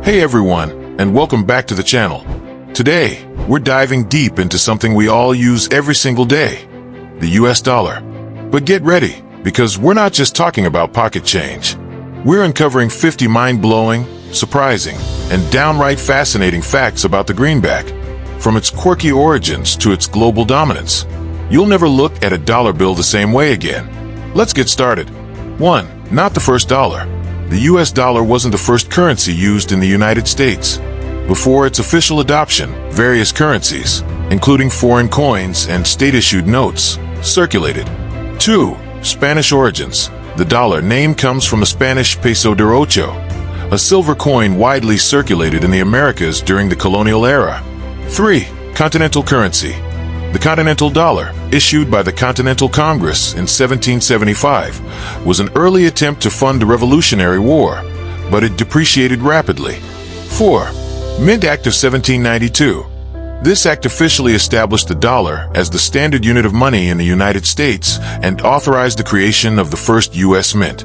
Hey everyone, and welcome back to the channel. Today, we're diving deep into something we all use every single day, the US dollar. But get ready, because we're not just talking about pocket change. We're uncovering 50 mind-blowing, surprising, and downright fascinating facts about the greenback. From its quirky origins to its global dominance, you'll never look at a dollar bill the same way again. Let's get started. 1. Not the first dollar. The US dollar wasn't the first currency used in the United States. Before its official adoption, various currencies, including foreign coins and state-issued notes, circulated. 2. Spanish origins. The dollar name comes from the Spanish peso de ocho, a silver coin widely circulated in the Americas during the colonial era. 3. Continental currency. The Continental Dollar, issued by the Continental Congress in 1775, was an early attempt to fund the Revolutionary War, but it depreciated rapidly. 4. Mint Act of 1792. This act officially established the dollar as the standard unit of money in the United States and authorized the creation of the first U.S. mint.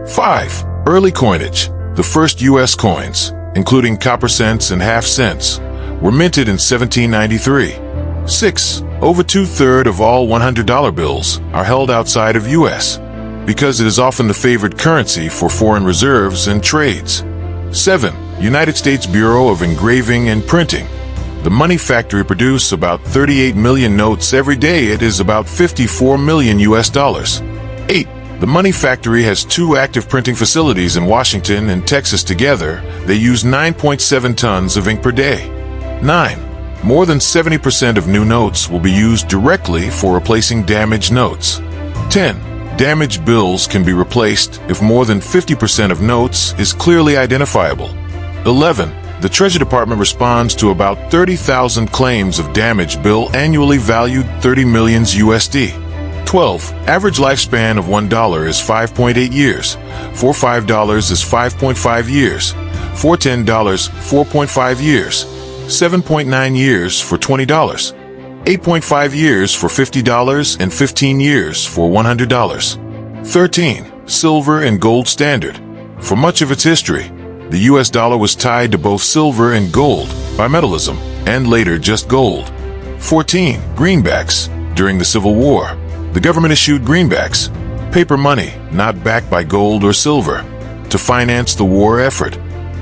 5. Early coinage. The first U.S. coins, including copper cents and half cents, were minted in 1793. 6. Over two-thirds of all $100 bills are held outside of U.S. because it is often the favored currency for foreign reserves and trades. 7. United States Bureau of Engraving and Printing. The money factory produces about 38 million notes every day. It is about 54 million U.S. dollars. 8. The money factory has 2 active printing facilities in Washington and Texas together. They use 9.7 tons of ink per day. 9. More than 70% of new notes will be used directly for replacing damaged notes. 10. Damaged bills can be replaced if more than 50% of notes is clearly identifiable. 11. The Treasury Department responds to about 30,000 claims of damaged bill annually valued 30 million USD. 12. Average lifespan of $1 is 5.8 years. For $5 is 5.5 years. For $10, 4.5 years. 7.9 years for $20, 8.5 years for $50, and 15 years for $100. 13. Silver and gold standard. For much of its history, the US dollar was tied to both silver and gold, bimetallism, and later just gold. 14. Greenbacks. During the Civil War, the government issued greenbacks, paper money not backed by gold or silver, to finance the war effort.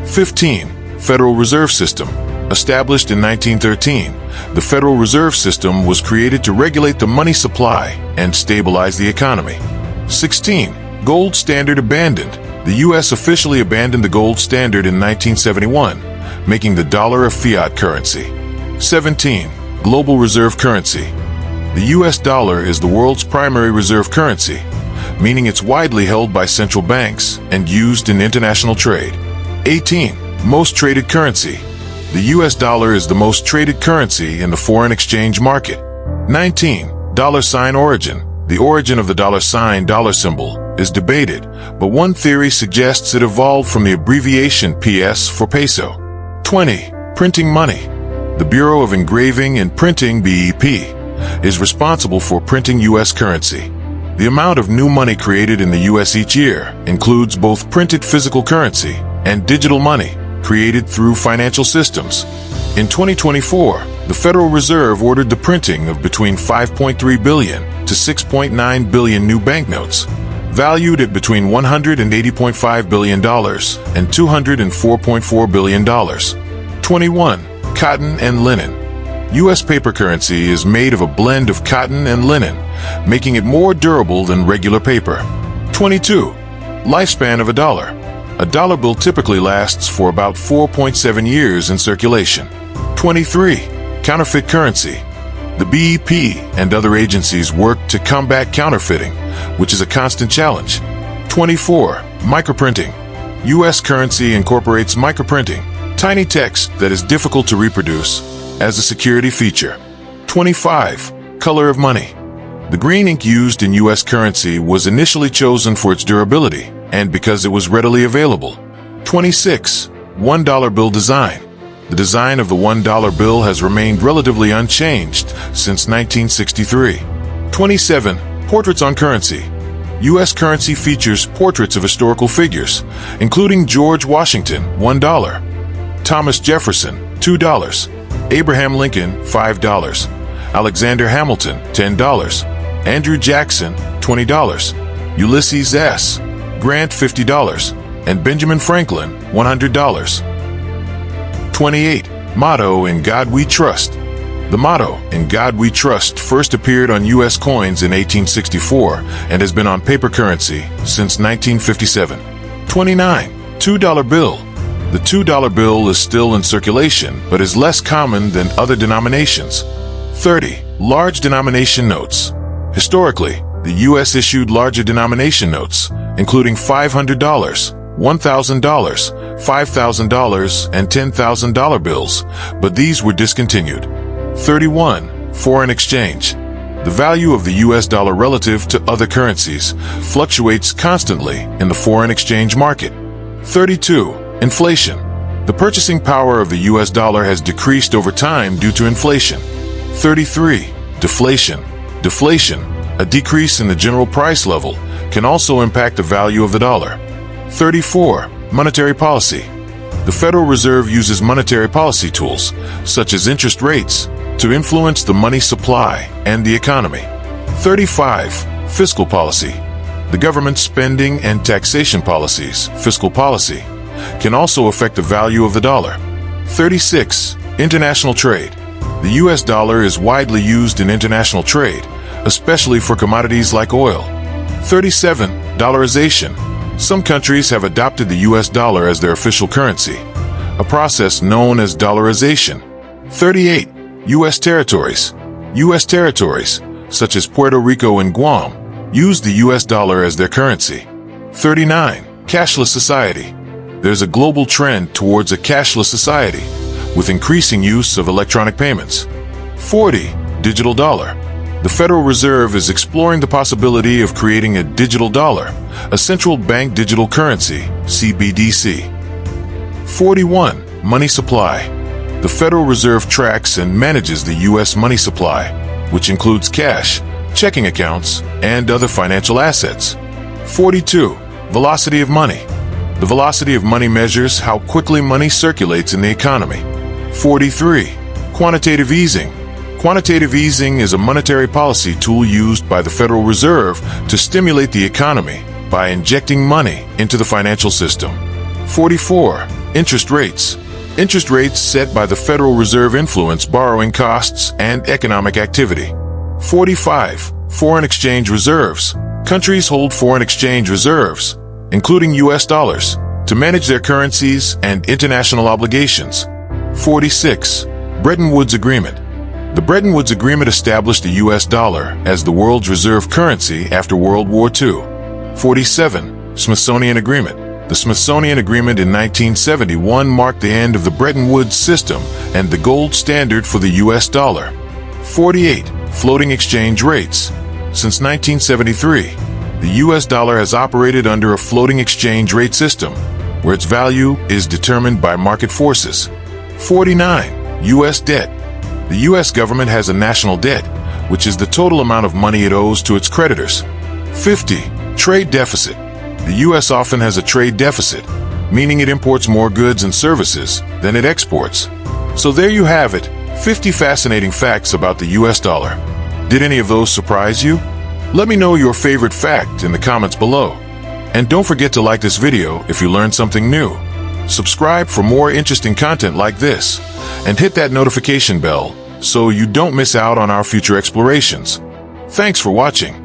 15. Federal Reserve System. Established in 1913, the Federal Reserve System was created to regulate the money supply and stabilize the economy. 16. Gold standard abandoned. The U.S. officially abandoned the gold standard in 1971, making the dollar a fiat currency. 17. Global reserve currency. The U.S. dollar is the world's primary reserve currency, meaning it's widely held by central banks and used in international trade. 18. Most traded currency. The US dollar is the most traded currency in the foreign exchange market. 19. Dollar sign origin. The origin of the dollar sign dollar symbol is debated, but one theory suggests it evolved from the abbreviation PS for peso. 20. Printing money. The Bureau of Engraving and Printing (BEP) is responsible for printing US currency. The amount of new money created in the US each year includes both printed physical currency and digital money created through financial systems. In 2024, the Federal Reserve ordered the printing of between 5.3 billion to 6.9 billion new banknotes, valued at between $180.5 billion and $204.4 billion. 21. Cotton and linen. U.S. paper currency is made of a blend of cotton and linen, making it more durable than regular paper. 22. Lifespan of a dollar. A dollar bill typically lasts for about 4.7 years in circulation. 23. Counterfeit currency. The BEP and other agencies work to combat counterfeiting, which is a constant challenge. 24. Microprinting. U.S. currency incorporates microprinting, tiny text that is difficult to reproduce, as a security feature. 25. Color of money. The green ink used in U.S. currency was initially chosen for its durability and because it was readily available. 26. $1 bill design. The design of the $1 bill has remained relatively unchanged since 1963. 27. Portraits on currency. U.S. currency features portraits of historical figures, including George Washington, $1. Thomas Jefferson, $2. Abraham Lincoln, $5. Alexander Hamilton, $10. Andrew Jackson, $20. Ulysses S. Grant, $50. And Benjamin Franklin, $100. 28. Motto, "In God We Trust." The motto, "In God We Trust," first appeared on U.S. coins in 1864 and has been on paper currency since 1957. 29. $2 bill. The $2 bill is still in circulation, but is less common than other denominations. 30. Large denomination notes. Historically, the U.S. issued larger denomination notes, including $500, $1,000, $5,000, and $10,000 bills, but these were discontinued. 31. Foreign exchange. The value of the U.S. dollar relative to other currencies fluctuates constantly in the foreign exchange market. 32. Inflation. The purchasing power of the U.S. dollar has decreased over time due to inflation. 33. Deflation. Deflation, a decrease in the general price level, can also impact the value of the dollar. 34. Monetary policy. The Federal Reserve uses monetary policy tools, such as interest rates, to influence the money supply and the economy. 35. Fiscal policy. The government's spending and taxation policies, fiscal policy, can also affect the value of the dollar. 36. International trade. The U.S. dollar is widely used in international trade, especially for commodities like oil. 37. Dollarization. Some countries have adopted the U.S. dollar as their official currency, a process known as dollarization. 38. U.S. territories. U.S. territories, such as Puerto Rico and Guam, use the U.S. dollar as their currency. 39. Cashless society. There's a global trend towards a cashless society, with increasing use of electronic payments. 40. Digital dollar. The Federal Reserve is exploring the possibility of creating a digital dollar, a central bank digital currency, CBDC. 41. Money supply. The Federal Reserve tracks and manages the U.S. money supply, which includes cash, checking accounts, and other financial assets. 42. Velocity of money. The velocity of money measures how quickly money circulates in the economy. 43. Quantitative easing. Quantitative easing is a monetary policy tool used by the Federal Reserve to stimulate the economy by injecting money into the financial system. 44. Interest rates. Interest rates set by the Federal Reserve influence borrowing costs and economic activity. 45. Foreign exchange reserves. Countries hold foreign exchange reserves, including U.S. dollars, to manage their currencies and international obligations. 46. Bretton Woods Agreement. The Bretton Woods Agreement established the U.S. dollar as the world's reserve currency after World War II. 47. Smithsonian Agreement. The Smithsonian Agreement in 1971 marked the end of the Bretton Woods system and the gold standard for the U.S. dollar. 48. Floating exchange rates. Since 1973, the U.S. dollar has operated under a floating exchange rate system, where its value is determined by market forces. 49. U.S. debt. The U.S. government has a national debt, which is the total amount of money it owes to its creditors. 50. Trade deficit. The U.S. often has a trade deficit, meaning it imports more goods and services than it exports. So there you have it, 50 fascinating facts about the U.S. dollar. Did any of those surprise you? Let me know your favorite fact in the comments below. And don't forget to like this video if you learned something new. Subscribe for more interesting content like this, and hit that notification bell so you don't miss out on our future explorations. Thanks for watching.